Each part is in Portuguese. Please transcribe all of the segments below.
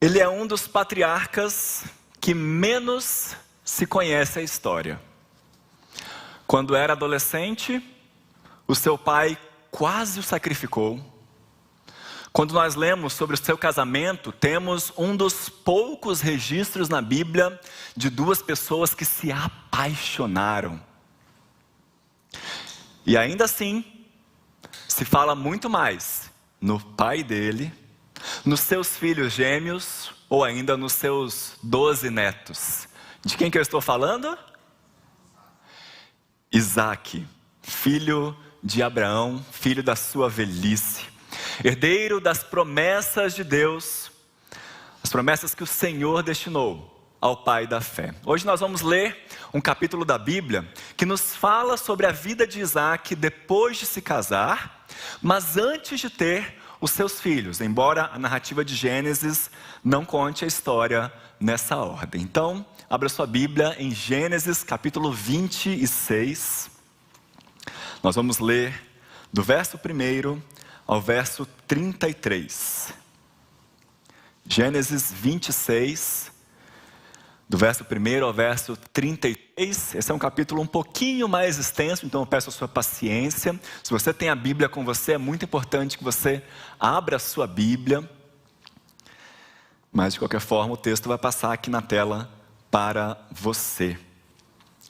Ele é um dos patriarcas que menos se conhece a história. Quando era adolescente, o seu pai quase o sacrificou. Quando nós lemos sobre o seu casamento, temos um dos poucos registros na Bíblia de duas pessoas que se apaixonaram. E ainda assim, se fala muito mais no pai dele, nos seus filhos gêmeos ou ainda nos seus 12 netos. De quem que eu estou falando? Isaque, filho de Abraão, filho da sua velhice, herdeiro das promessas de Deus, as promessas que o Senhor destinou ao pai da fé. Hoje nós vamos ler um capítulo da Bíblia que nos fala sobre a vida de Isaque depois de se casar, mas antes de ter os seus filhos, embora a narrativa de Gênesis não conte a história nessa ordem. Então, abra sua Bíblia em Gênesis capítulo 26. Nós vamos ler do verso 1 ao verso 33. Gênesis 26, do verso 1 ao verso 33. Esse é um capítulo um pouquinho mais extenso, então eu peço a sua paciência. Se você tem a Bíblia com você, é muito importante que você abra a sua Bíblia. Mas de qualquer forma, o texto vai passar aqui na tela para você.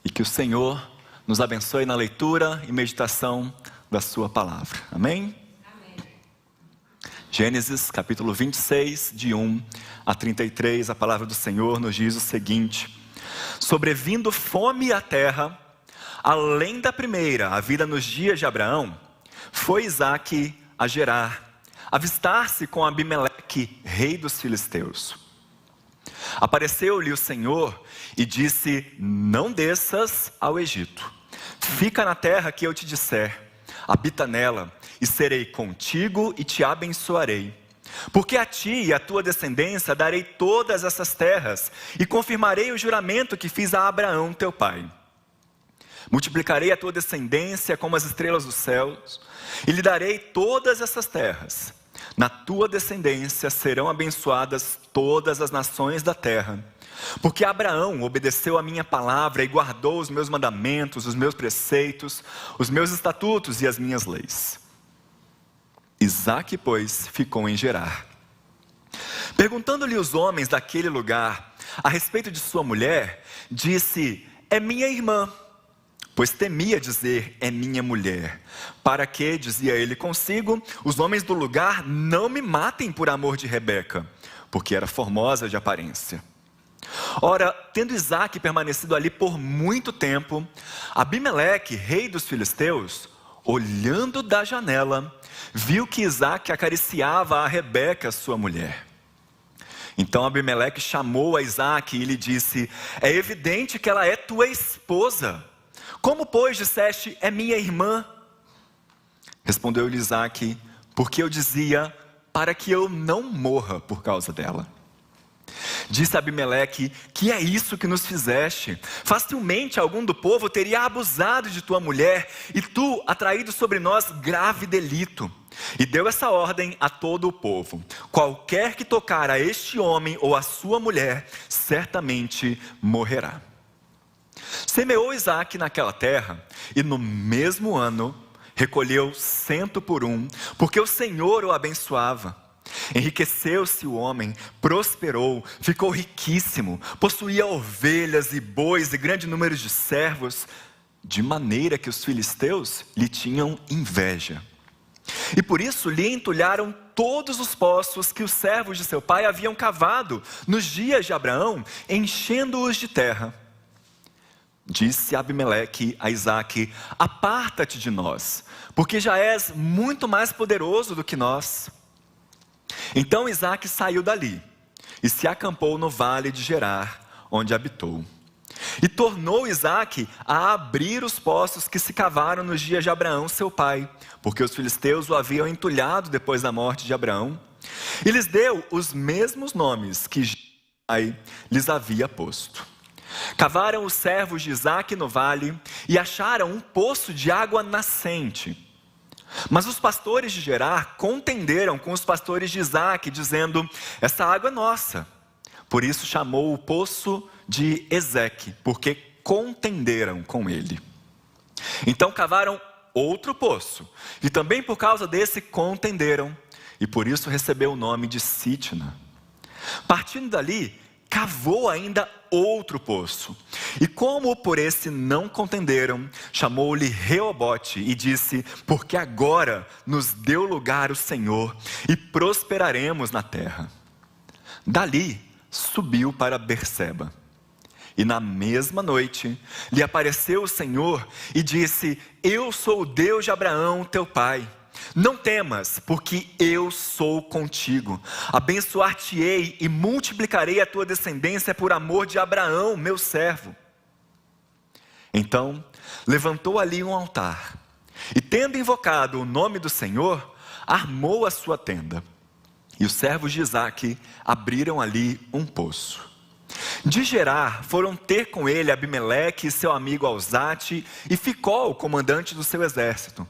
E que o Senhor nos abençoe na leitura e meditação da sua palavra. Amém? Gênesis capítulo 26, de 1 a 33, a palavra do Senhor nos diz o seguinte: sobrevindo fome à terra, além da primeira, a vida nos dias de Abraão, foi Isaque a Gerar, avistar-se com Abimeleque, rei dos filisteus. Apareceu-lhe o Senhor e disse: não desças ao Egito, fica na terra que eu te disser, habita nela, e serei contigo e te abençoarei. Porque a ti e à tua descendência darei todas essas terras, e confirmarei o juramento que fiz a Abraão teu pai. Multiplicarei a tua descendência como as estrelas dos céus, e lhe darei todas essas terras. Na tua descendência serão abençoadas todas as nações da terra. Porque Abraão obedeceu a minha palavra e guardou os meus mandamentos, os meus preceitos, os meus estatutos e as minhas leis. Isaque, pois, ficou em Gerar. Perguntando-lhe os homens daquele lugar a respeito de sua mulher, disse: é minha irmã. Pois temia dizer: é minha mulher, para que, dizia ele consigo, os homens do lugar não me matem por amor de Rebeca, porque era formosa de aparência. Ora, tendo Isaque permanecido ali por muito tempo, Abimeleque, rei dos filisteus, olhando da janela, viu que Isaque acariciava a Rebeca, sua mulher. Então Abimeleque chamou a Isaque e lhe disse: é evidente que ela é tua esposa. Como, pois, disseste: é minha irmã? Respondeu-lhe Isaque: porque eu dizia, para que eu não morra por causa dela. Disse Abimeleque: que é isso que nos fizeste? Facilmente algum do povo teria abusado de tua mulher, e tu atraído sobre nós grave delito. E deu essa ordem a todo o povo: qualquer que tocar a este homem ou a sua mulher, certamente morrerá. Semeou Isaque naquela terra, e no mesmo ano recolheu 100 por 1, porque o Senhor o abençoava. Enriqueceu-se o homem, prosperou, ficou riquíssimo, possuía ovelhas e bois e grande número de servos, de maneira que os filisteus lhe tinham inveja. E por isso lhe entulharam todos os poços que os servos de seu pai haviam cavado nos dias de Abraão, enchendo-os de terra. Disse Abimeleque a Isaque: aparta-te de nós, porque já és muito mais poderoso do que nós. Então Isaque saiu dali e se acampou no vale de Gerar, onde habitou. E tornou Isaque a abrir os poços que se cavaram nos dias de Abraão, seu pai, porque os filisteus o haviam entulhado depois da morte de Abraão. E lhes deu os mesmos nomes que pai lhes havia posto. Cavaram os servos de Isaque no vale e acharam um poço de água nascente. Mas os pastores de Gerar contenderam com os pastores de Isaac, dizendo: essa água é nossa. Por isso chamou o poço de Ezeque, porque contenderam com ele. Então cavaram outro poço, e também por causa desse contenderam, e por isso recebeu o nome de Sitna. Partindo dali, cavou ainda outro poço, e como por esse não contenderam, chamou-lhe Reobote e disse: porque agora nos deu lugar o Senhor, e prosperaremos na terra. Dali subiu para Berseba, e na mesma noite lhe apareceu o Senhor e disse: eu sou o Deus de Abraão teu pai. Não temas, porque eu sou contigo. Abençoar-te-ei e multiplicarei a tua descendência por amor de Abraão, meu servo. Então levantou ali um altar, e tendo invocado o nome do Senhor, armou a sua tenda. E os servos de Isaque abriram ali um poço. De Gerar foram ter com ele Abimeleque e seu amigo Alzate, e Ficol, o comandante do seu exército.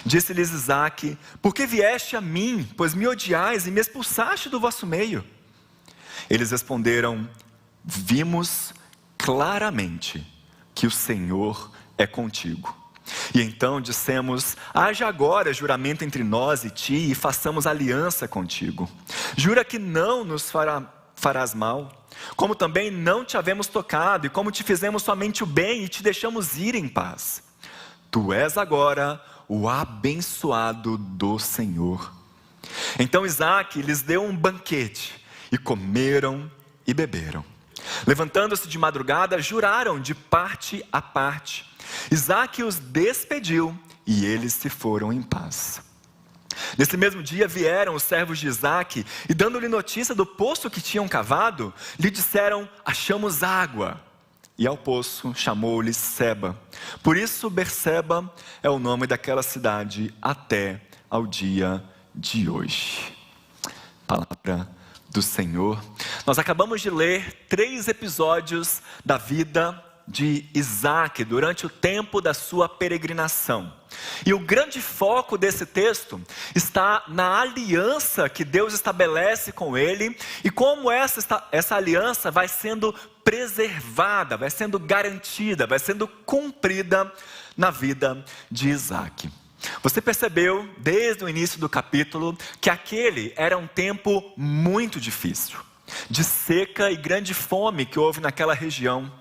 Disse-lhes Isaque: por que vieste a mim, pois me odiais e me expulsaste do vosso meio? Eles responderam: vimos claramente que o Senhor é contigo. E então dissemos: haja agora juramento entre nós e ti, e façamos aliança contigo. Jura que não nos farás mal, como também não te havemos tocado, e como te fizemos somente o bem e te deixamos ir em paz. Tu és agora o abençoado do Senhor. Então Isaque lhes deu um banquete, e comeram e beberam. Levantando-se de madrugada, juraram de parte a parte. Isaque os despediu, e eles se foram em paz. Nesse mesmo dia vieram os servos de Isaque, e dando-lhe notícia do poço que tinham cavado, lhe disseram: achamos água. E ao poço chamou-lhe Seba. Por isso Berseba é o nome daquela cidade até ao dia de hoje. Palavra do Senhor. Nós acabamos de ler 3 episódios da vida de Isaque durante o tempo da sua peregrinação. E o grande foco desse texto está na aliança que Deus estabelece com ele, e como essa aliança vai sendo preservada, vai sendo garantida, vai sendo cumprida na vida de Isaque. Você percebeu desde o início do capítulo que aquele era um tempo muito difícil, de seca e grande fome que houve naquela região.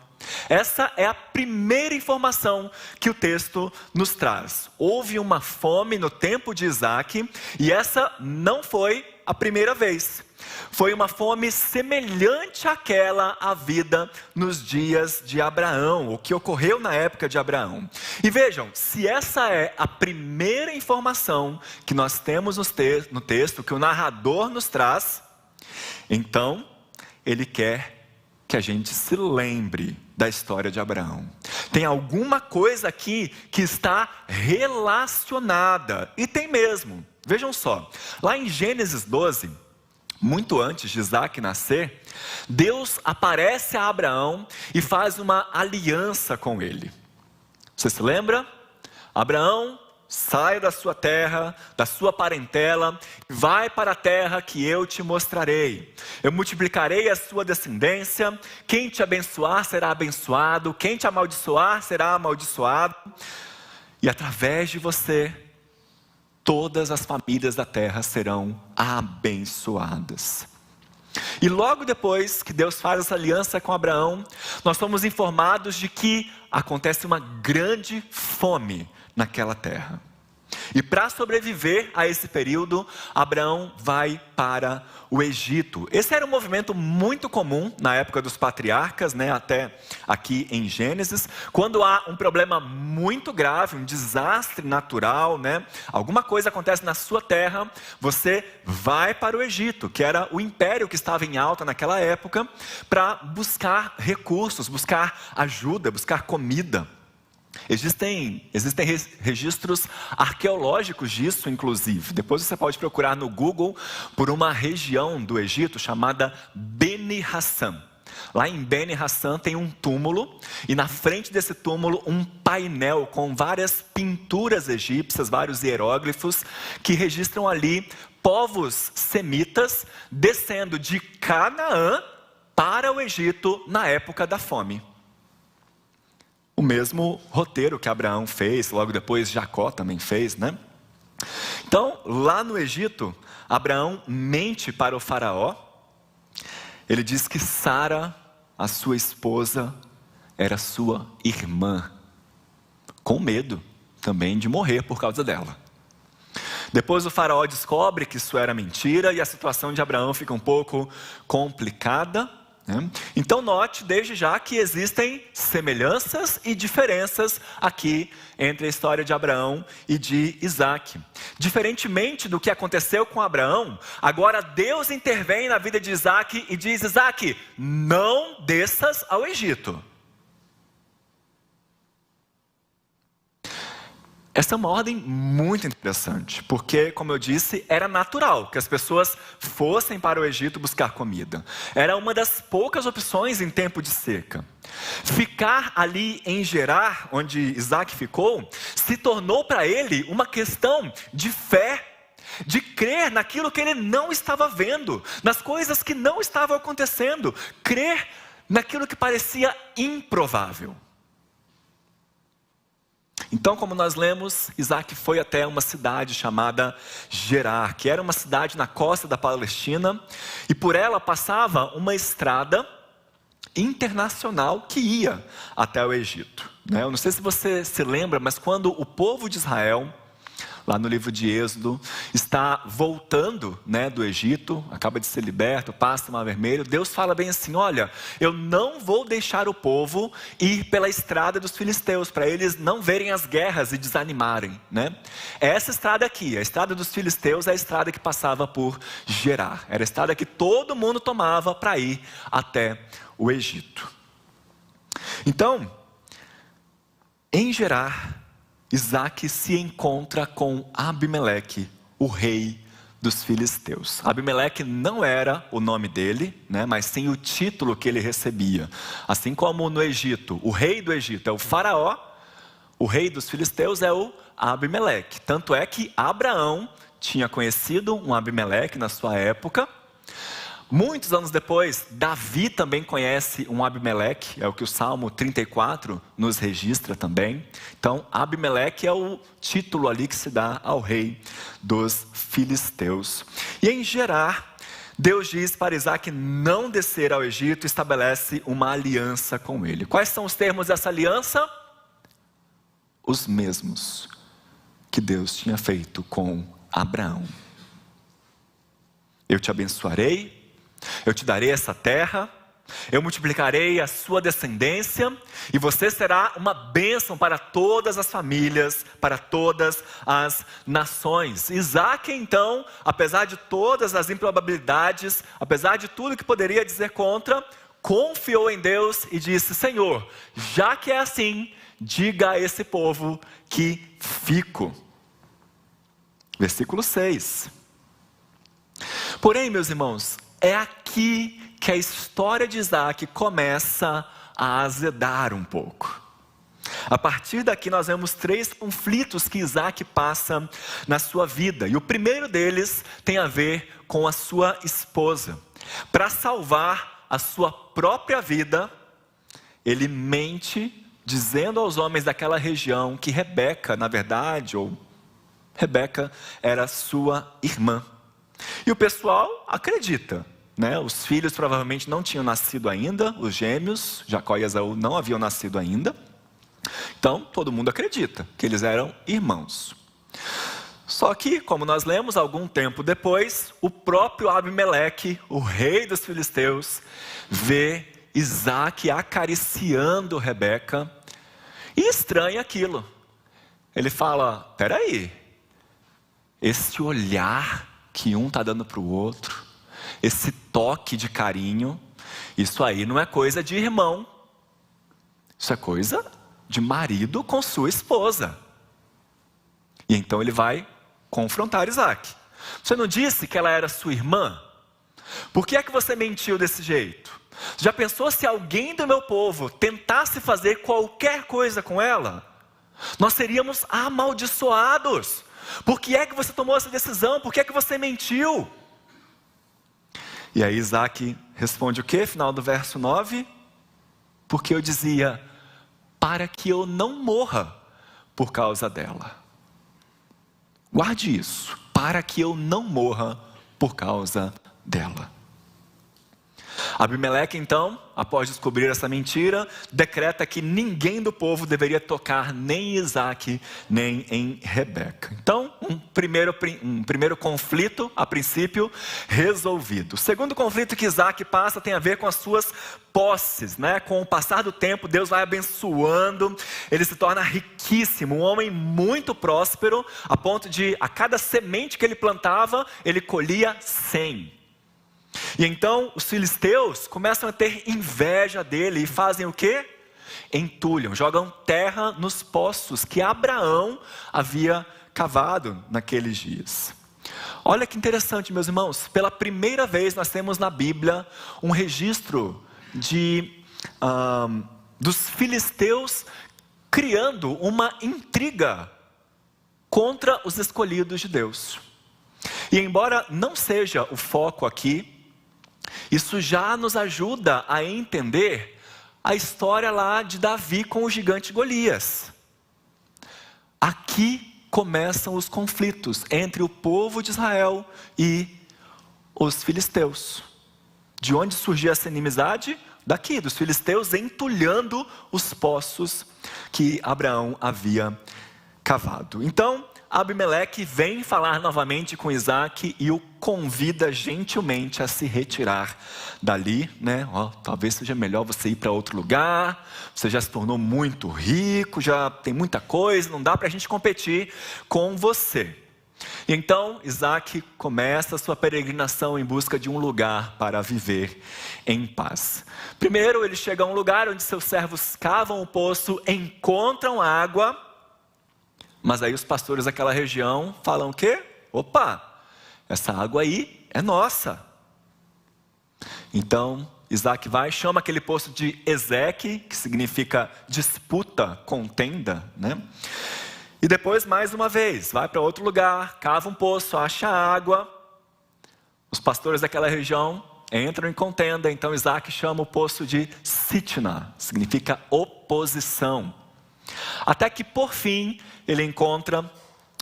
Essa é a primeira informação que o texto nos traz. Houve uma fome no tempo de Isaque, e essa não foi a primeira vez. Foi uma fome semelhante àquela havida nos dias de Abraão, o que ocorreu na época de Abraão. E vejam, se essa é a primeira informação que nós temos no texto, que o narrador nos traz, então ele quer que a gente se lembre da história de Abraão. Tem alguma coisa aqui que está relacionada, e tem mesmo. Vejam só, lá em Gênesis 12, muito antes de Isaque nascer, Deus aparece a Abraão e faz uma aliança com ele. Você se lembra? Abraão, sai da sua terra, da sua parentela, vai para a terra que eu te mostrarei. Eu multiplicarei a sua descendência, quem te abençoar será abençoado, quem te amaldiçoar será amaldiçoado. E através de você, todas as famílias da terra serão abençoadas. E logo depois que Deus faz essa aliança com Abraão, nós somos informados de que acontece uma grande fome naquela terra. E para sobreviver a esse período, Abraão vai para o Egito. Esse era um movimento muito comum na época dos patriarcas, até aqui em Gênesis. Quando há um problema muito grave, um desastre natural, alguma coisa acontece na sua terra, você vai para o Egito, que era o império que estava em alta naquela época, para buscar recursos, buscar ajuda, buscar comida. Existem registros arqueológicos disso, inclusive. Depois você pode procurar no Google por uma região do Egito chamada Beni Hassam. Lá em Beni Hassan tem um túmulo, e na frente desse túmulo um painel com várias pinturas egípcias, vários hieróglifos, que registram ali povos semitas descendo de Canaã para o Egito na época da fome. O mesmo roteiro que Abraão fez, logo depois Jacó também fez, né? Então, lá no Egito, Abraão mente para o faraó. Ele diz que Sara, a sua esposa, era sua irmã, com medo também de morrer por causa dela. Depois o faraó descobre que isso era mentira e a situação de Abraão fica um pouco complicada. Então note desde já que existem semelhanças e diferenças aqui entre a história de Abraão e de Isaac. Diferentemente do que aconteceu com Abraão, agora Deus intervém na vida de Isaac e diz: Isaac, não desças ao Egito. Essa é uma ordem muito interessante, porque, como eu disse, era natural que as pessoas fossem para o Egito buscar comida. Era uma das poucas opções em tempo de seca. Ficar ali em Gerar, onde Isaac ficou, se tornou para ele uma questão de fé, de crer naquilo que ele não estava vendo, nas coisas que não estavam acontecendo, crer naquilo que parecia improvável. Então, como nós lemos, Isaac foi até uma cidade chamada Gerar, que era uma cidade na costa da Palestina, e por ela passava uma estrada internacional que ia até o Egito. Eu não sei se você se lembra, mas quando o povo de Israel, lá no livro de Êxodo, está voltando do Egito, acaba de ser liberto, passa o Mar Vermelho, Deus fala bem assim: olha, eu não vou deixar o povo ir pela estrada dos filisteus, para eles não verem as guerras e desanimarem. Essa estrada aqui, a estrada dos filisteus, é a estrada que passava por Gerar, era a estrada que todo mundo tomava para ir até o Egito. Então, em Gerar, Isaac se encontra com Abimeleque, o rei dos filisteus. Abimeleque não era o nome dele, mas sim o título que ele recebia. Assim como no Egito, o rei do Egito é o faraó, o rei dos filisteus é o Abimeleque. Tanto é que Abraão tinha conhecido um Abimeleque na sua época. Muitos anos depois, Davi também conhece um Abimeleque, é o que o Salmo 34 nos registra também. Então, Abimeleque é o título ali que se dá ao rei dos filisteus. E em Gerar, Deus diz para Isaac não descer ao Egito e estabelece uma aliança com ele. Quais são os termos dessa aliança? Os mesmos que Deus tinha feito com Abraão. Eu te abençoarei, eu te darei essa terra, eu multiplicarei a sua descendência, e você será uma bênção para todas as famílias, para todas as nações. Isaac, então, apesar de todas as improbabilidades, apesar de tudo que poderia dizer contra, confiou em Deus e disse: Senhor, já que é assim, diga a esse povo que fico. Versículo 6. Porém, meus irmãos, é aqui que a história de Isaac começa a azedar um pouco. A partir daqui nós vemos 3 conflitos que Isaac passa na sua vida. E o primeiro deles tem a ver com a sua esposa. Para salvar a sua própria vida, ele mente, dizendo aos homens daquela região que Rebeca, na verdade, Rebeca era sua irmã. E o pessoal acredita, Os filhos provavelmente não tinham nascido ainda, os gêmeos, Jacó e Esaú, não haviam nascido ainda. Então, todo mundo acredita que eles eram irmãos. Só que, como nós lemos, algum tempo depois, o próprio Abimeleque, o rei dos filisteus, vê Isaac acariciando Rebeca e estranha aquilo. Ele fala: peraí, esse olhar que um está dando para o outro, esse toque de carinho, isso aí não é coisa de irmão, isso é coisa de marido com sua esposa. E então ele vai confrontar Isaac. Você não disse que ela era sua irmã? Por que é que você mentiu desse jeito? Já pensou se alguém do meu povo tentasse fazer qualquer coisa com ela? Nós seríamos amaldiçoados. Por que é que você tomou essa decisão? Por que é que você mentiu? E aí Isaac responde o quê? Final do verso 9. Porque eu dizia, para que eu não morra por causa dela. Guarde isso, para que eu não morra por causa dela. Abimeleque então, após descobrir essa mentira, decreta que ninguém do povo deveria tocar nem em Isaac, nem em Rebeca. Então, um primeiro conflito, a princípio, resolvido. O segundo conflito que Isaac passa tem a ver com as suas posses, né? Com o passar do tempo, Deus vai abençoando, ele se torna riquíssimo, um homem muito próspero, a ponto de, a cada semente que ele plantava, ele colhia 100. E então os filisteus começam a ter inveja dele e fazem o quê? Entulham, jogam terra nos poços que Abraão havia cavado naqueles dias. Olha que interessante, meus irmãos, pela primeira vez nós temos na Bíblia um registro dos filisteus criando uma intriga contra os escolhidos de Deus. E embora não seja o foco aqui, isso já nos ajuda a entender a história lá de Davi com o gigante Golias. Aqui começam os conflitos entre o povo de Israel e os filisteus. De onde surgia essa inimizade? Daqui, dos filisteus entulhando os poços que Abraão havia cavado. Então, Abimeleque vem falar novamente com Isaac e o convida gentilmente a se retirar dali, né? Talvez seja melhor você ir para outro lugar, você já se tornou muito rico, já tem muita coisa, não dá para a gente competir com você. E então Isaac começa a sua peregrinação em busca de um lugar para viver em paz. Primeiro ele chega a um lugar onde seus servos cavam o poço, encontram água. Mas aí os pastores daquela região falam o quê? Opa, essa água aí é nossa. Então Isaac vai, chama aquele poço de Ezeque, que significa disputa, contenda, né? E depois mais uma vez, vai para outro lugar, cava um poço, acha água. Os pastores daquela região entram em contenda, então Isaac chama o poço de Sitna, significa oposição. Até que por fim ele encontra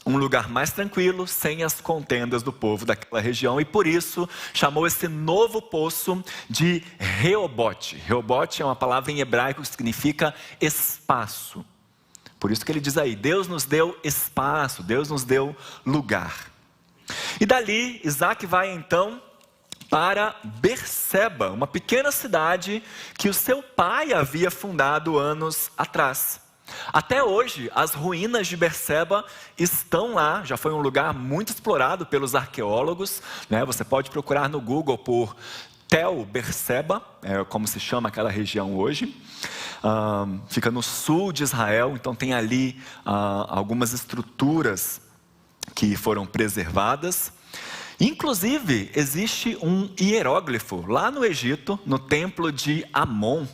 um lugar mais tranquilo, sem as contendas do povo daquela região, e por isso chamou esse novo poço de Reobote. Reobote é uma palavra em hebraico que significa espaço. Por isso que ele diz aí, Deus nos deu espaço, Deus nos deu lugar. E dali Isaac vai então para Berseba, uma pequena cidade que o seu pai havia fundado anos atrás. Até hoje, as ruínas de Berseba estão lá, já foi um lugar muito explorado pelos arqueólogos, né? Você pode procurar no Google por Tel Berseba, é como se chama aquela região hoje. Fica no sul de Israel, então tem ali algumas estruturas que foram preservadas. Inclusive, existe um hieróglifo lá no Egito, no templo de Amon,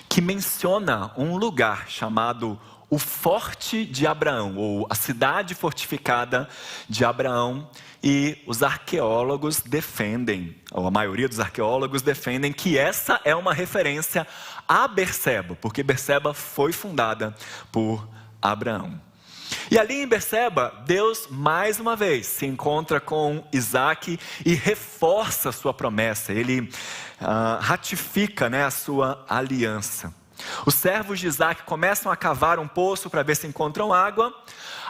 que menciona um lugar chamado o Forte de Abraão, ou a cidade fortificada de Abraão, e os arqueólogos defendem, ou a maioria dos arqueólogos defendem que essa é uma referência a Berseba, porque Berseba foi fundada por Abraão. E ali em Berseba, Deus mais uma vez se encontra com Isaac e reforça a sua promessa, ele ratifica, né, a sua aliança. Os servos de Isaac começam a cavar um poço para ver se encontram água,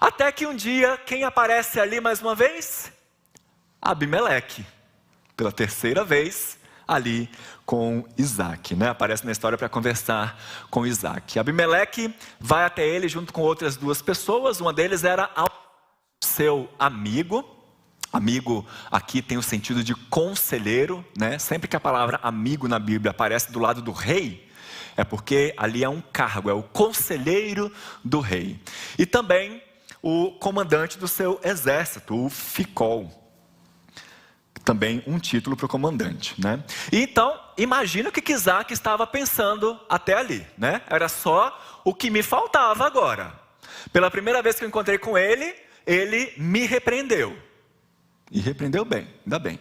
até que um dia, quem aparece ali mais uma vez? Abimeleque, pela terceira vez ali com Isaac, né? Aparece na história para conversar com Isaac. Abimeleque vai até ele junto com outras duas pessoas, uma deles era seu amigo. Amigo aqui tem o sentido de conselheiro, né? Sempre que a palavra amigo na Bíblia aparece do lado do rei, é porque ali é um cargo, é o conselheiro do rei. E também o comandante do seu exército, o Ficol. também um título para o comandante, né? E então, imagina o que Isaac estava pensando até ali, né? Era só o que me faltava agora. Pela primeira vez que eu encontrei com ele, ele me repreendeu. E repreendeu bem, ainda bem.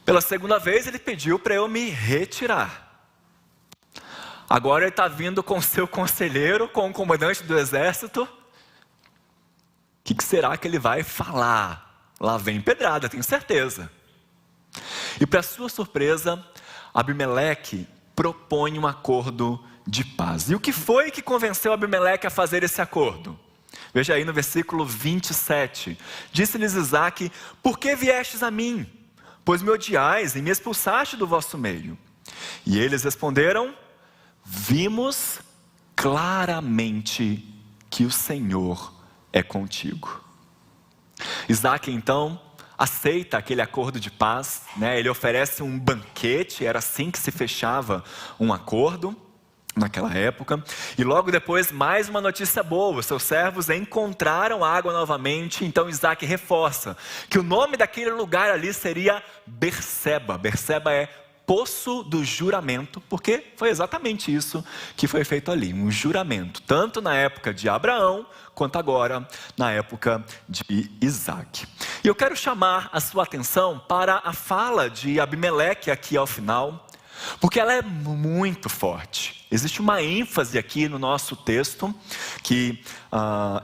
Pela segunda vez, ele pediu para eu me retirar. Agora ele está vindo com o seu conselheiro, com o comandante do exército. O que será que ele vai falar? Lá vem pedrada, tenho certeza. E para sua surpresa, Abimeleque propõe um acordo de paz. E o que foi que convenceu Abimeleque a fazer esse acordo? Veja aí no versículo 27. Disse-lhes Isaque: por que viestes a mim? Pois me odiais e me expulsaste do vosso meio. E eles responderam: vimos claramente que o Senhor é contigo. Isaque então aceita aquele acordo de paz, né? Ele oferece um banquete, era assim que se fechava um acordo naquela época. E logo depois, mais uma notícia boa: seus servos encontraram água novamente. Então Isaque reforça que o nome daquele lugar ali seria Berseba. Berseba é poço do juramento, porque foi exatamente isso que foi feito ali, um juramento, tanto na época de Abraão, quanto agora na época de Isaque. E eu quero chamar a sua atenção para a fala de Abimeleque aqui ao final, porque ela é muito forte. Existe uma ênfase aqui no nosso texto, que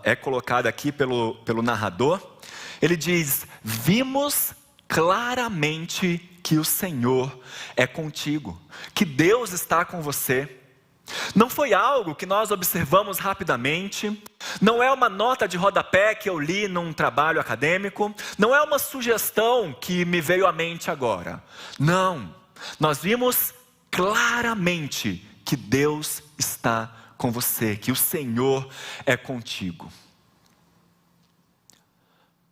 é colocada aqui pelo narrador. Ele diz: vimos claramente que o Senhor é contigo, que Deus está com você. Não foi algo que nós observamos rapidamente, não é uma nota de rodapé que eu li num trabalho acadêmico, não é uma sugestão que me veio à mente agora. Não, nós vimos claramente que Deus está com você, que o Senhor é contigo.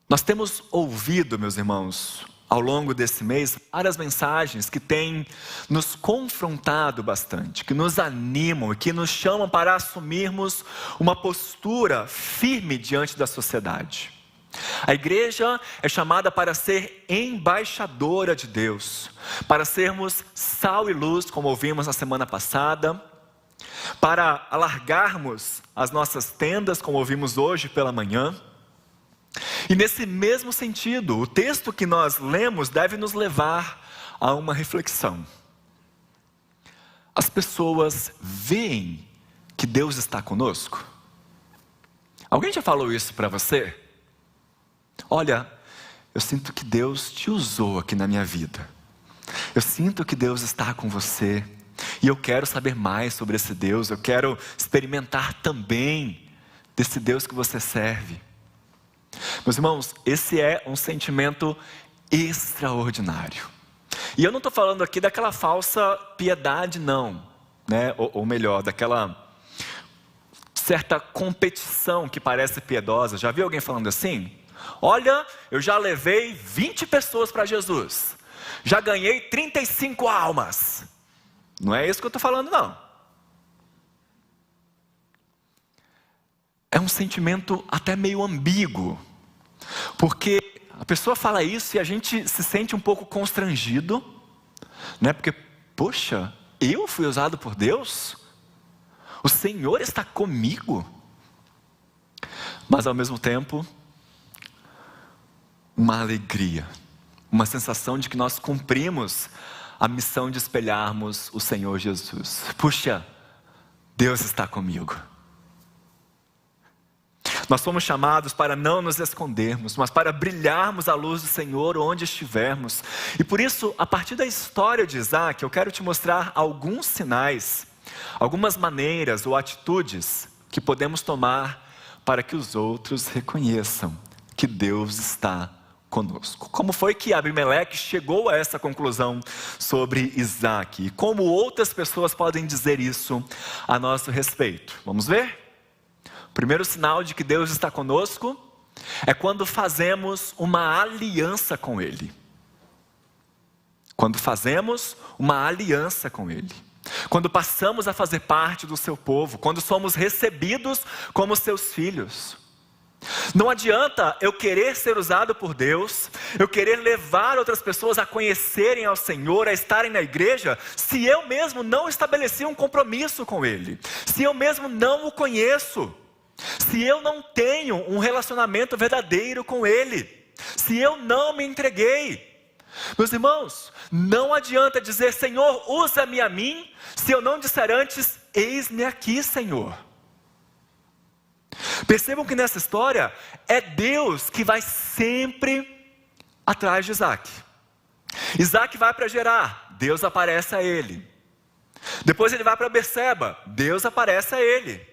Nós temos ouvido, meus irmãos, ao longo desse mês, várias mensagens que têm nos confrontado bastante, que nos animam e que nos chamam para assumirmos uma postura firme diante da sociedade. A igreja é chamada para ser embaixadora de Deus, para sermos sal e luz, como ouvimos na semana passada, para alargarmos as nossas tendas, como ouvimos hoje pela manhã. E nesse mesmo sentido, o texto que nós lemos deve nos levar a uma reflexão. As pessoas veem que Deus está conosco? Alguém já falou isso para você? Olha, eu sinto que Deus te usou aqui na minha vida. Eu sinto que Deus está com você. E eu quero saber mais sobre esse Deus. Eu quero experimentar também desse Deus que você serve. Meus irmãos, esse é um sentimento extraordinário. E eu não estou falando aqui daquela falsa piedade, não, né? Ou melhor, daquela certa competição que parece piedosa. Já viu alguém falando assim? Olha, eu já levei 20 pessoas para Jesus, já ganhei 35 almas. Não é isso que eu estou falando, não. É um sentimento até meio ambíguo, porque a pessoa fala isso e a gente se sente um pouco constrangido, né? Porque, poxa, eu fui usado por Deus? O Senhor está comigo? Mas ao mesmo tempo, uma alegria, uma sensação de que nós cumprimos a missão de espelharmos o Senhor Jesus. Puxa, Deus está comigo. Nós fomos chamados para não nos escondermos, mas para brilharmos a luz do Senhor onde estivermos. E por isso, a partir da história de Isaque, eu quero te mostrar alguns sinais, algumas maneiras ou atitudes que podemos tomar para que os outros reconheçam que Deus está conosco. Como foi que Abimeleque chegou a essa conclusão sobre Isaque? E como outras pessoas podem dizer isso a nosso respeito? Vamos ver? O primeiro sinal de que Deus está conosco é quando fazemos uma aliança com Ele. Quando fazemos uma aliança com Ele. Quando passamos a fazer parte do seu povo. Quando somos recebidos como seus filhos. Não adianta eu querer ser usado por Deus, eu querer levar outras pessoas a conhecerem ao Senhor, a estarem na igreja, se eu mesmo não estabeleci um compromisso com Ele, se eu mesmo não o conheço, se eu não tenho um relacionamento verdadeiro com Ele, se eu não me entreguei. Meus irmãos, não adianta dizer: Senhor, usa-me a mim, se eu não disser antes: eis-me aqui, Senhor. Percebam que nessa história é Deus que vai sempre atrás de Isaac. Isaac vai para Gerar, Deus aparece a ele. Depois ele vai para Berseba, Deus aparece a ele.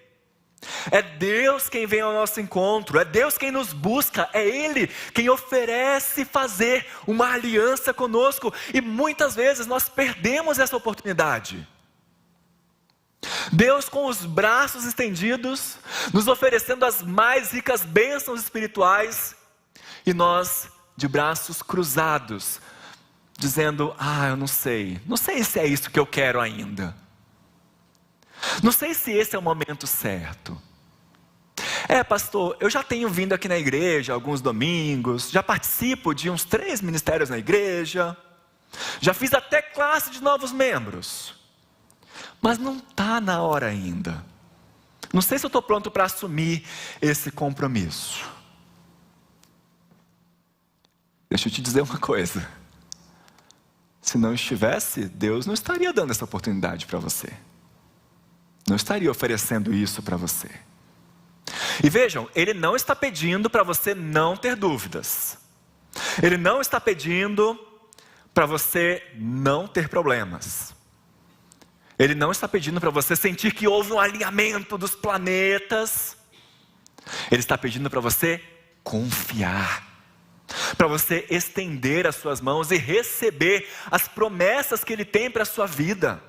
É Deus quem vem ao nosso encontro, é Deus quem nos busca, é Ele quem oferece fazer uma aliança conosco. E muitas vezes nós perdemos essa oportunidade. Deus com os braços estendidos, nos oferecendo as mais ricas bênçãos espirituais, e nós de braços cruzados, dizendo: eu não sei se é isso que eu quero ainda. Não sei se esse é o momento certo. Pastor, eu já tenho vindo aqui na igreja alguns domingos, já participo de uns 3 ministérios na igreja, já fiz até classe de novos membros, mas não está na hora ainda. Não sei se eu estou pronto para assumir esse compromisso. Deixa eu te dizer uma coisa: se não estivesse, Deus não estaria dando essa oportunidade para você, não estaria oferecendo isso para você. E vejam, Ele não está pedindo para você não ter dúvidas, Ele não está pedindo para você não ter problemas, Ele não está pedindo para você sentir que houve um alinhamento dos planetas. Ele está pedindo para você confiar, para você estender as suas mãos e receber as promessas que Ele tem para a sua vida,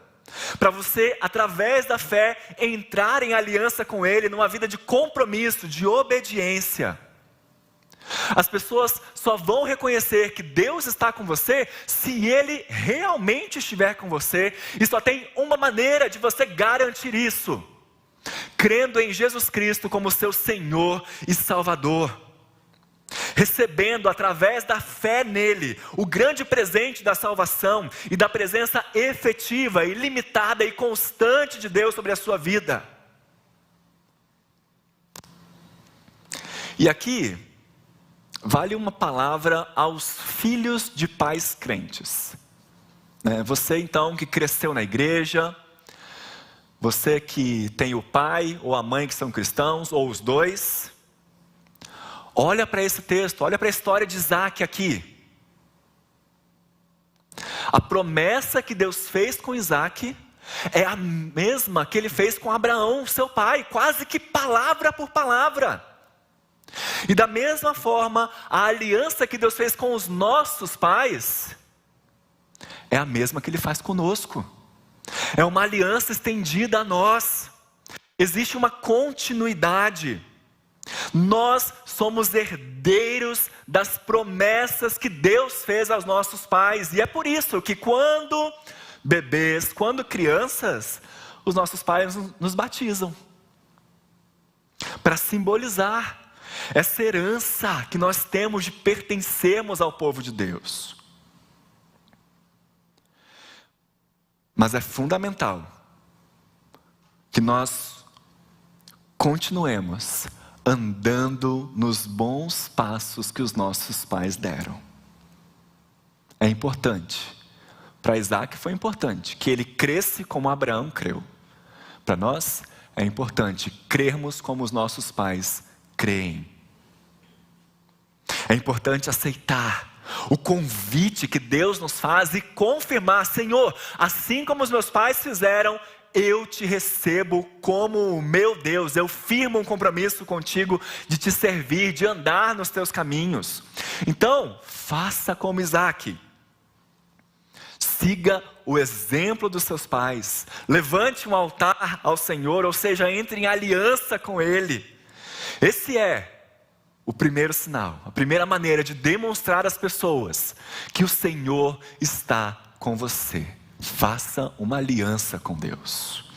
para você, através da fé, entrar em aliança com Ele, numa vida de compromisso, de obediência. As pessoas só vão reconhecer que Deus está com você se Ele realmente estiver com você, e só tem uma maneira de você garantir isso: crendo em Jesus Cristo como seu Senhor e Salvador, recebendo através da fé nele o grande presente da salvação e da presença efetiva, ilimitada e constante de Deus sobre a sua vida. E aqui vale uma palavra aos filhos de pais crentes, Você então que cresceu na igreja, você que tem o pai ou a mãe que são cristãos, ou os dois, olha para esse texto, olha para a história de Isaac aqui. A promessa que Deus fez com Isaac é a mesma que Ele fez com Abraão, seu pai, quase que palavra por palavra. E da mesma forma, a aliança que Deus fez com os nossos pais é a mesma que Ele faz conosco. É uma aliança estendida a nós. Existe uma continuidade. Nós somos herdeiros das promessas que Deus fez aos nossos pais. E é por isso que quando bebês, quando crianças, os nossos pais nos batizam, para simbolizar essa herança que nós temos de pertencermos ao povo de Deus. Mas é fundamental que nós continuemos andando nos bons passos que os nossos pais deram. É importante. Para Isaac foi importante que ele cresce como Abraão creu. Para nós é importante crermos como os nossos pais creem. É importante aceitar o convite que Deus nos faz e confirmar: Senhor, assim como os meus pais fizeram, eu te recebo como o meu Deus. Eu firmo um compromisso contigo de te servir, de andar nos teus caminhos. Então, faça como Isaac. Siga o exemplo dos seus pais. Levante um altar ao Senhor, ou seja, entre em aliança com Ele. Esse é o primeiro sinal, a primeira maneira de demonstrar às pessoas que o Senhor está com você. Faça uma aliança com Deus.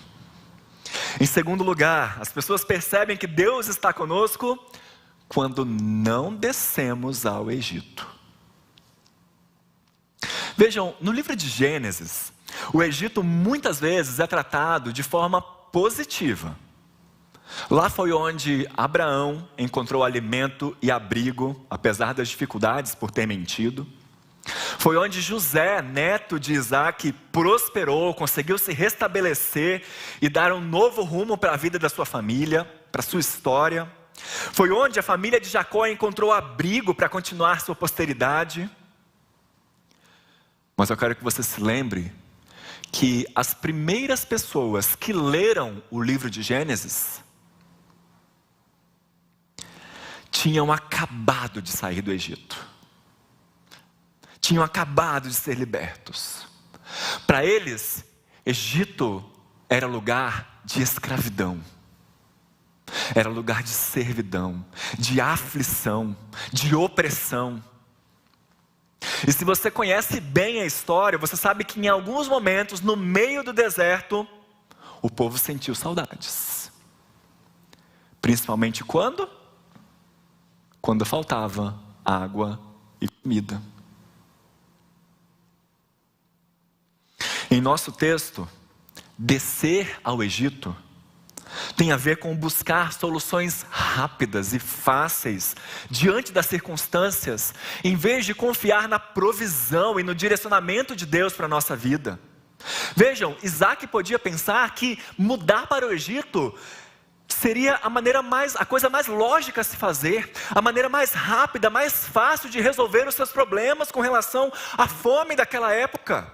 Em segundo lugar, as pessoas percebem que Deus está conosco quando não descemos ao Egito. Vejam, no livro de Gênesis, o Egito muitas vezes é tratado de forma positiva. Lá foi onde Abraão encontrou alimento e abrigo, apesar das dificuldades por ter mentido. Foi onde José, neto de Isaac, prosperou, conseguiu se restabelecer e dar um novo rumo para a vida da sua família, para a sua história. Foi onde a família de Jacó encontrou abrigo para continuar sua posteridade. Mas eu quero que você se lembre que as primeiras pessoas que leram o livro de Gênesis tinham acabado de sair do Egito. Tinham acabado de ser libertos. Para eles, Egito era lugar de escravidão. Era lugar de servidão, de aflição, de opressão. E se você conhece bem a história, você sabe que em alguns momentos, no meio do deserto, o povo sentiu saudades. Principalmente quando? Quando faltava água e comida. Em nosso texto, descer ao Egito tem a ver com buscar soluções rápidas e fáceis diante das circunstâncias, em vez de confiar na provisão e no direcionamento de Deus para a nossa vida. Vejam, Isaac podia pensar que mudar para o Egito seria a coisa mais lógica a se fazer, a maneira mais rápida, mais fácil de resolver os seus problemas com relação à fome daquela época.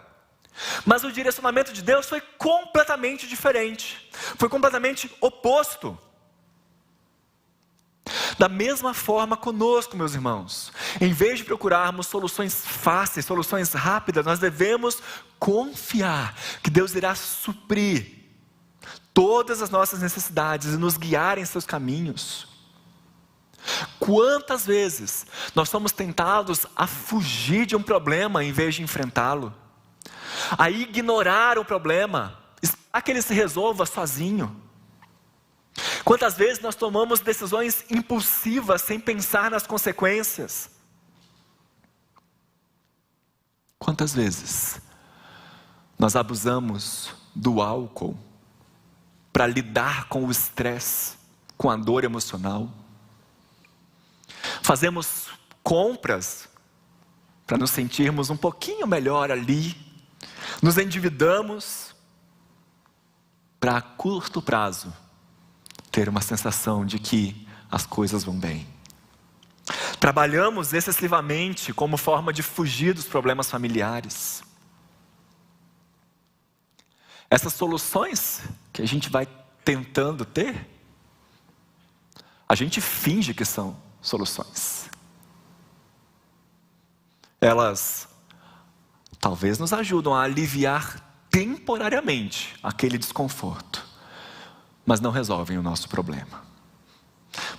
Mas o direcionamento de Deus foi completamente diferente, foi completamente oposto. Da mesma forma conosco, meus irmãos, em vez de procurarmos soluções fáceis, soluções rápidas, nós devemos confiar que Deus irá suprir todas as nossas necessidades e nos guiar em seus caminhos. Quantas vezes nós somos tentados a fugir de um problema em vez de enfrentá-lo, a ignorar o problema, esperar que ele se resolva sozinho. Quantas vezes nós tomamos decisões impulsivas sem pensar nas consequências? Quantas vezes nós abusamos do álcool para lidar com o estresse, com a dor emocional? Fazemos compras para nos sentirmos um pouquinho melhor ali. Nos endividamos para a curto prazo ter uma sensação de que as coisas vão bem. Trabalhamos excessivamente como forma de fugir dos problemas familiares. Essas soluções que a gente vai tentando ter, a gente finge que são soluções. Elas talvez nos ajudam a aliviar temporariamente aquele desconforto, mas não resolvem o nosso problema.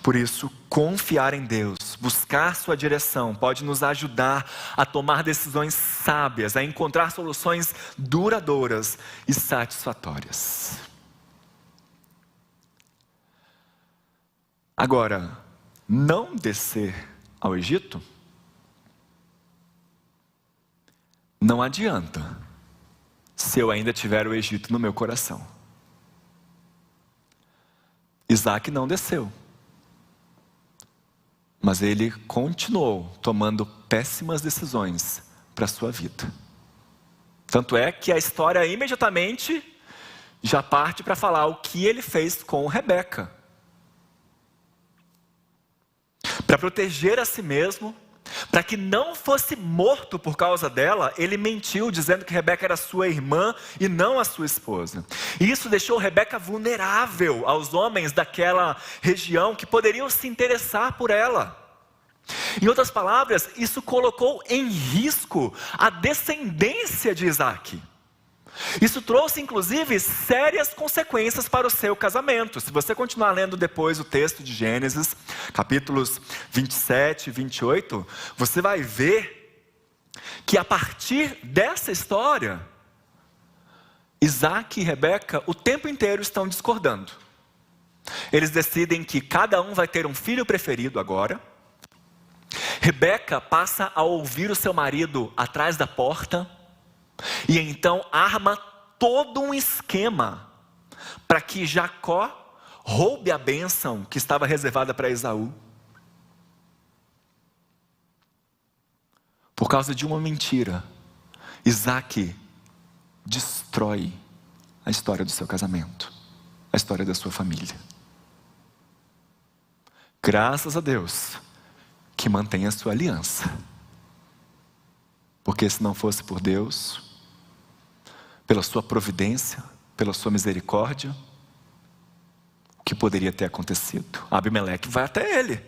Por isso, confiar em Deus, buscar sua direção, pode nos ajudar a tomar decisões sábias, a encontrar soluções duradouras e satisfatórias. Agora, não descer ao Egito não adianta se eu ainda tiver o Egito no meu coração. Isaac não desceu, mas ele continuou tomando péssimas decisões para a sua vida. Tanto é que a história imediatamente já parte para falar o que ele fez com Rebeca. Para proteger a si mesmo, para que não fosse morto por causa dela, ele mentiu dizendo que Rebeca era sua irmã e não a sua esposa. E isso deixou Rebeca vulnerável aos homens daquela região que poderiam se interessar por ela. Em outras palavras, isso colocou em risco a descendência de Isaac. Isso trouxe inclusive sérias consequências para o seu casamento. Se você continuar lendo depois o texto de Gênesis, capítulos 27 e 28, você vai ver que a partir dessa história, Isaac e Rebeca o tempo inteiro estão discordando. Eles decidem que cada um vai ter um filho preferido agora. Rebeca passa a ouvir o seu marido atrás da porta e então arma todo um esquema para que Jacó roube a bênção que estava reservada para Esaú. Por causa de uma mentira, Isaac destrói a história do seu casamento, a história da sua família. Graças a Deus que mantém a sua aliança, porque se não fosse por Deus, pela sua providência, pela sua misericórdia, o que poderia ter acontecido? Abimeleque vai até ele,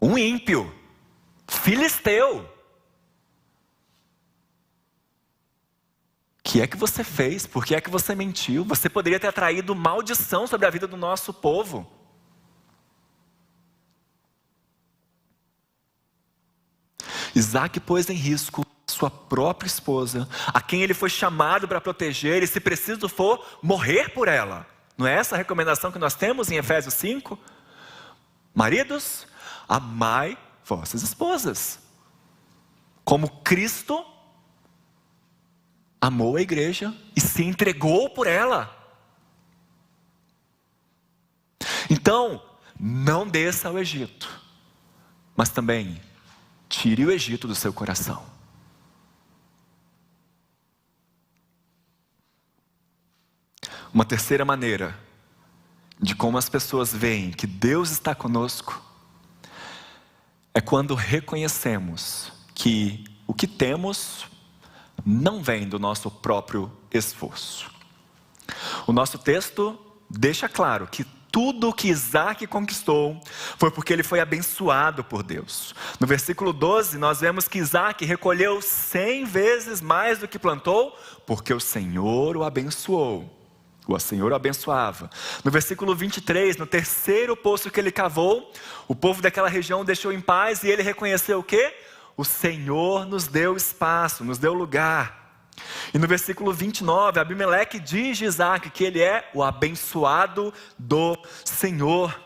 um ímpio, filisteu. O que é que você fez? Por que é que você mentiu? Você poderia ter atraído maldição sobre a vida do nosso povo. Isaac pôs em risco sua própria esposa, a quem ele foi chamado para proteger, e se preciso for, morrer por ela. Não é essa a recomendação que nós temos em Efésios 5? Maridos, amai vossas esposas, como Cristo amou a igreja e se entregou por ela. Então, não desça ao Egito, mas também tire o Egito do seu coração. Uma terceira maneira de como as pessoas veem que Deus está conosco é quando reconhecemos que o que temos não vem do nosso próprio esforço. O nosso texto deixa claro que tudo o que Isaac conquistou foi porque ele foi abençoado por Deus. No versículo 12, nós vemos que Isaac recolheu 100 vezes mais do que plantou, porque o Senhor o abençoou. O Senhor o abençoava. No versículo 23, no terceiro poço que ele cavou, o povo daquela região o deixou em paz e ele reconheceu o quê? O Senhor nos deu espaço, nos deu lugar. E no versículo 29, Abimeleque diz de Isaac que ele é o abençoado do Senhor.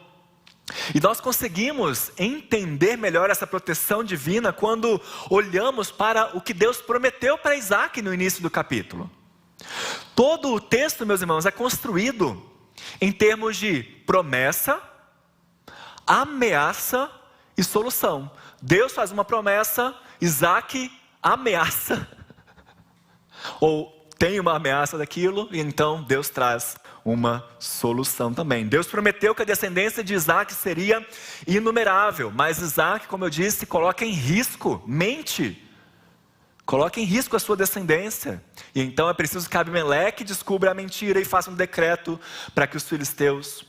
E nós conseguimos entender melhor essa proteção divina quando olhamos para o que Deus prometeu para Isaac no início do capítulo. Todo o texto, meus irmãos, é construído em termos de promessa, ameaça e solução. Deus faz uma promessa, Isaac ameaça, ou tem uma ameaça daquilo, e então Deus traz uma solução também. Deus prometeu que a descendência de Isaac seria inumerável, mas Isaac, como eu disse, coloca em risco, mente, coloca em risco a sua descendência. E então é preciso que Abimeleque descubra a mentira e faça um decreto para que os filisteus,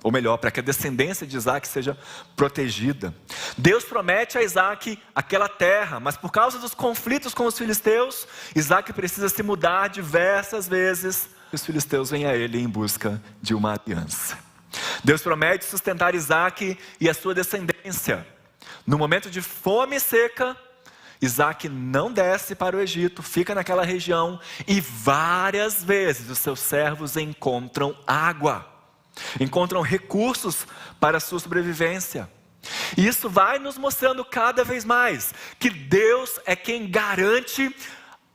ou melhor, para que a descendência de Isaac seja protegida. Deus promete a Isaac aquela terra, mas por causa dos conflitos com os filisteus, Isaac precisa se mudar diversas vezes. Os filisteus vêm a ele em busca de uma aliança. Deus promete sustentar Isaac e a sua descendência. No momento de fome e seca, Isaac não desce para o Egito, fica naquela região e várias vezes os seus servos encontram água, encontram recursos para a sua sobrevivência. E isso vai nos mostrando cada vez mais que Deus é quem garante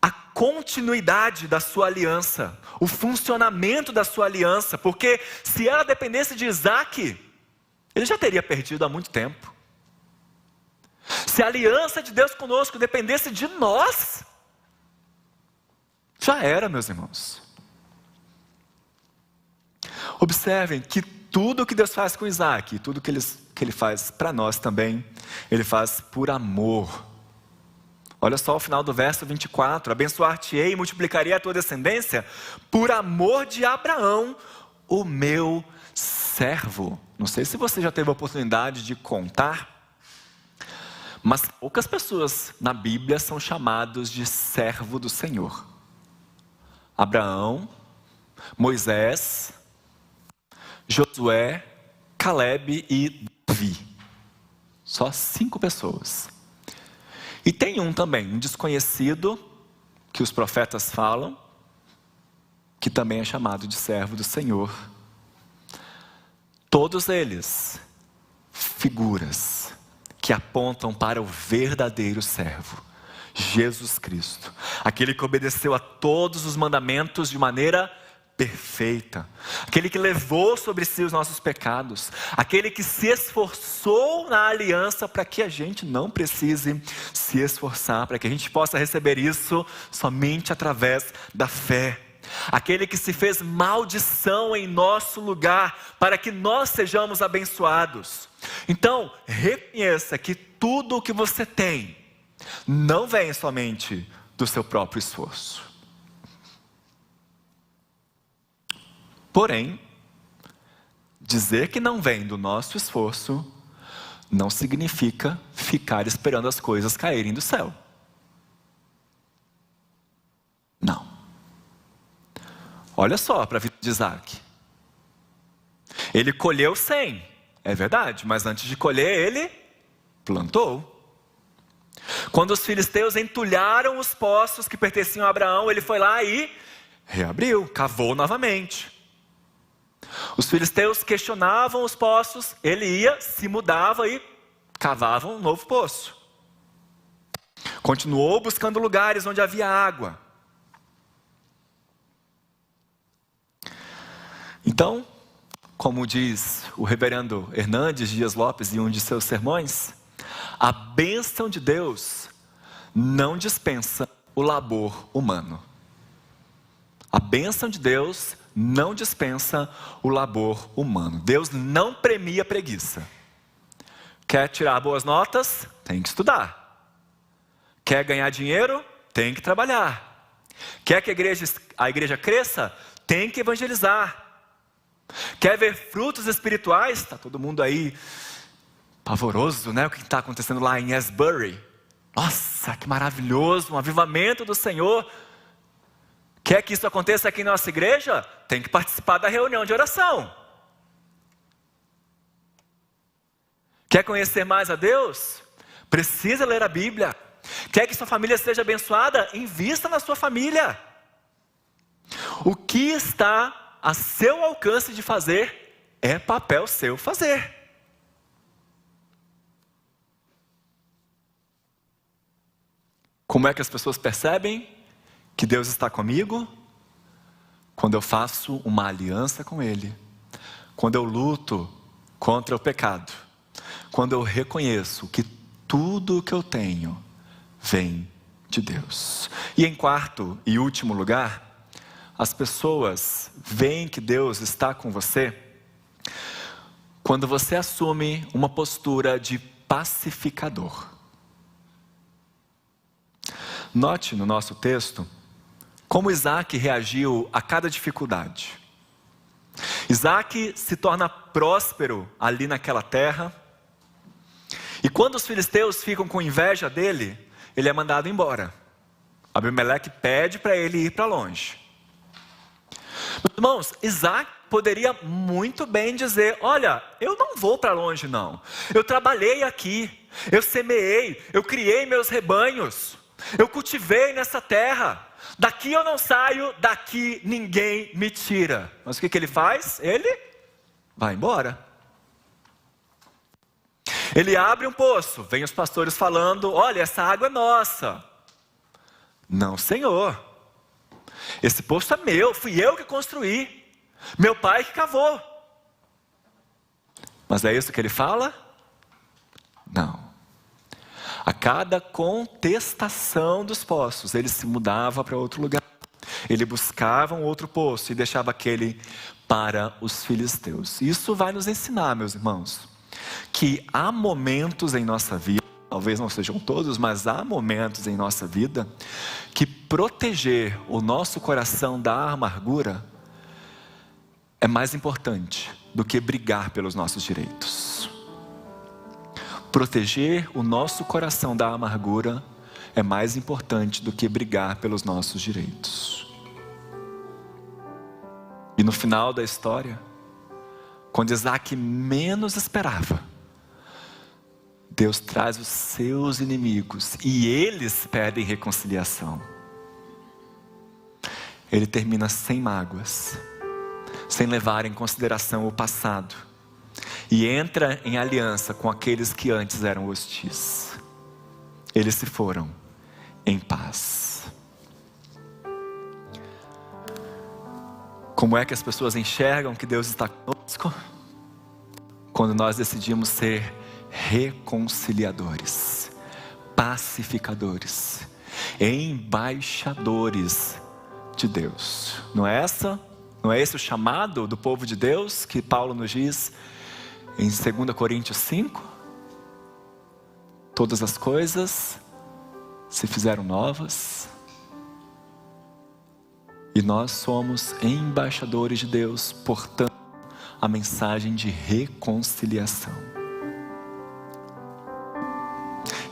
a continuidade da sua aliança, o funcionamento da sua aliança, porque se ela dependesse de Isaac, ele já teria perdido há muito tempo. Se a aliança de Deus conosco dependesse de nós, já era, meus irmãos. Observem que tudo o que Deus faz com Isaac, tudo que ele faz para nós também, ele faz por amor. Olha só o final do verso 24: abençoar-te-ei e multiplicarei a tua descendência por amor de Abraão, o meu servo. Não sei se você já teve a oportunidade de contar, mas poucas pessoas na Bíblia são chamados de servo do Senhor. Abraão, Moisés, Josué, Caleb e Davi. Só 5 pessoas. E tem um também, um desconhecido, que os profetas falam, que também é chamado de servo do Senhor. Todos eles, figuras que apontam para o verdadeiro servo, Jesus Cristo. Aquele que obedeceu a todos os mandamentos de maneira perfeita. Aquele que levou sobre si os nossos pecados. Aquele que se esforçou na aliança para que a gente não precise se esforçar, para que a gente possa receber isso somente através da fé. Aquele que se fez maldição em nosso lugar, para que nós sejamos abençoados. Então, reconheça que tudo o que você tem, não vem somente do seu próprio esforço. Porém, dizer que não vem do nosso esforço, não significa ficar esperando as coisas caírem do céu. Não. Olha só para a vida de Isaac. Ele colheu 100, é verdade, mas antes de colher ele plantou. Quando os filisteus entulharam os poços que pertenciam a Abraão, ele foi lá e reabriu, cavou novamente. Os filisteus questionavam os poços, ele ia, se mudava e cavava um novo poço. Continuou buscando lugares onde havia água. Então, como diz o reverendo Hernandes Dias Lopes em um de seus sermões, a bênção de Deus não dispensa o labor humano. A bênção de Deus não dispensa o labor humano. Deus não premia preguiça. Quer tirar boas notas? Tem que estudar. Quer ganhar dinheiro? Tem que trabalhar. Quer que a igreja cresça? Tem que evangelizar. Quer ver frutos espirituais? Está todo mundo aí pavoroso, né? O que está acontecendo lá em Asbury. Nossa, que maravilhoso, um avivamento do Senhor. Quer que isso aconteça aqui em nossa igreja? Tem que participar da reunião de oração. Quer conhecer mais a Deus? Precisa ler a Bíblia. Quer que sua família seja abençoada? Invista na sua família. O que está a seu alcance de fazer, é papel seu fazer. Como é que as pessoas percebem que Deus está comigo? Quando eu faço uma aliança com Ele. Quando eu luto contra o pecado. Quando eu reconheço que tudo o que eu tenho vem de Deus. E em quarto e último lugar, as pessoas veem que Deus está com você quando você assume uma postura de pacificador. Note no nosso texto como Isaac reagiu a cada dificuldade. Isaac se torna próspero ali naquela terra. E quando os filisteus ficam com inveja dele, ele é mandado embora. Abimeleque pede para ele ir para longe. Meus irmãos, Isaac poderia muito bem dizer: olha, eu não vou para longe não. Eu trabalhei aqui, eu semeei, eu criei meus rebanhos, eu cultivei nessa terra. Daqui eu não saio, daqui ninguém me tira. Mas o que ele faz? Ele vai embora. Ele abre um poço, vem os pastores falando: olha, essa água é nossa. Não, Senhor. Esse poço é meu, fui eu que construí. Meu pai que cavou. Mas é isso que ele fala? Não. A cada contestação dos poços, ele se mudava para outro lugar. Ele buscava um outro poço e deixava aquele para os filisteus. Isso vai nos ensinar, meus irmãos, que há momentos em nossa vida, talvez não sejam todos, mas há momentos em nossa vida que proteger o nosso coração da amargura é mais importante do que brigar pelos nossos direitos. Proteger o nosso coração da amargura é mais importante do que brigar pelos nossos direitos. E no final da história, quando Isaac menos esperava, Deus traz os seus inimigos e eles pedem reconciliação. ele termina sem mágoas, sem levar em consideração o passado, e entra em aliança com aqueles que antes eram hostis. Eles se foram em paz. Como é que as pessoas enxergam que Deus está conosco? Quando nós decidimos ser reconciliadores, pacificadores, embaixadores de Deus. Não é esse o chamado do povo de Deus que Paulo nos diz em 2 Coríntios 5? Todas as coisas se fizeram novas. E nós somos embaixadores de Deus, portanto, a mensagem de reconciliação.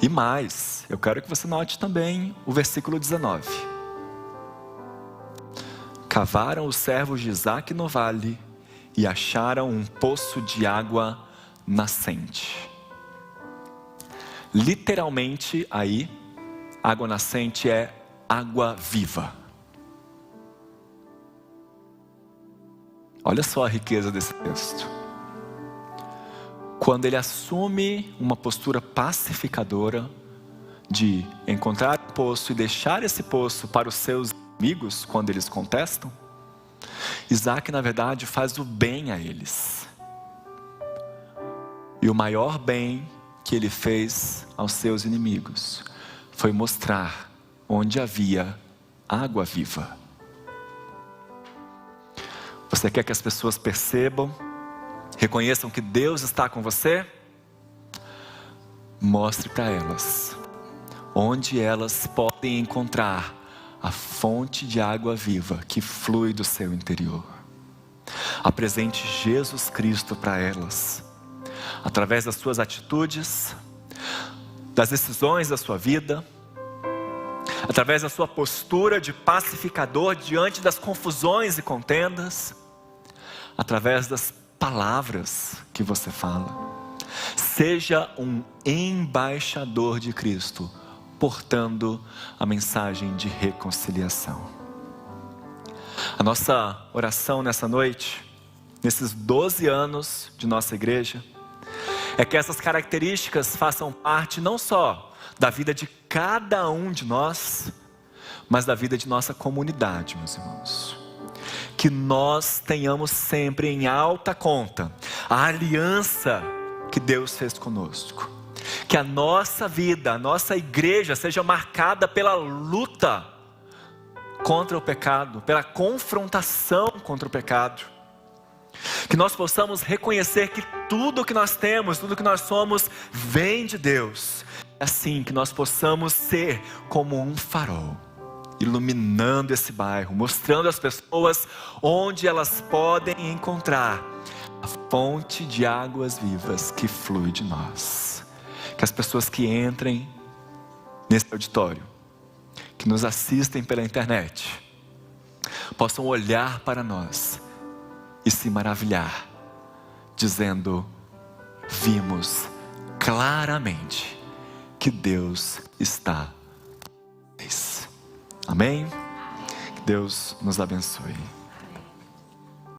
E mais, eu quero que você note também o versículo 19. Cavaram os servos de Isaque no vale e acharam um poço de água nascente. Literalmente aí, água nascente é água viva. Olha só a riqueza desse texto. Quando ele assume uma postura pacificadora de encontrar o poço e deixar esse poço para os seus amigos quando eles contestam, Isaque na verdade faz o bem a eles. E o maior bem que ele fez aos seus inimigos foi mostrar onde havia água viva. Você quer que as pessoas percebam, reconheçam que Deus está com você? Mostre para elas onde elas podem encontrar a fonte de água viva que flui do seu interior. Apresente Jesus Cristo para elas, através das suas atitudes, das decisões da sua vida, através da sua postura de pacificador diante das confusões e contendas, através das palavras que você fala. Seja um embaixador de Cristo, portando a mensagem de reconciliação. A nossa oração nessa noite, nesses 12 anos de nossa igreja, é que essas características façam parte não só da vida de cada um de nós, mas da vida de nossa comunidade, meus irmãos. Que nós tenhamos sempre em alta conta a aliança que Deus fez conosco. Que a nossa vida, a nossa igreja seja marcada pela luta contra o pecado, pela confrontação contra o pecado. Que nós possamos reconhecer que tudo que nós temos, tudo que nós somos, vem de Deus. Assim que nós possamos ser como um farol, iluminando esse bairro, mostrando às pessoas onde elas podem encontrar a fonte de águas vivas que flui de nós. Que as pessoas que entrem nesse auditório, que nos assistem pela internet, possam olhar para nós e se maravilhar, dizendo: vimos claramente que Deus está. Amém? Que Deus nos abençoe.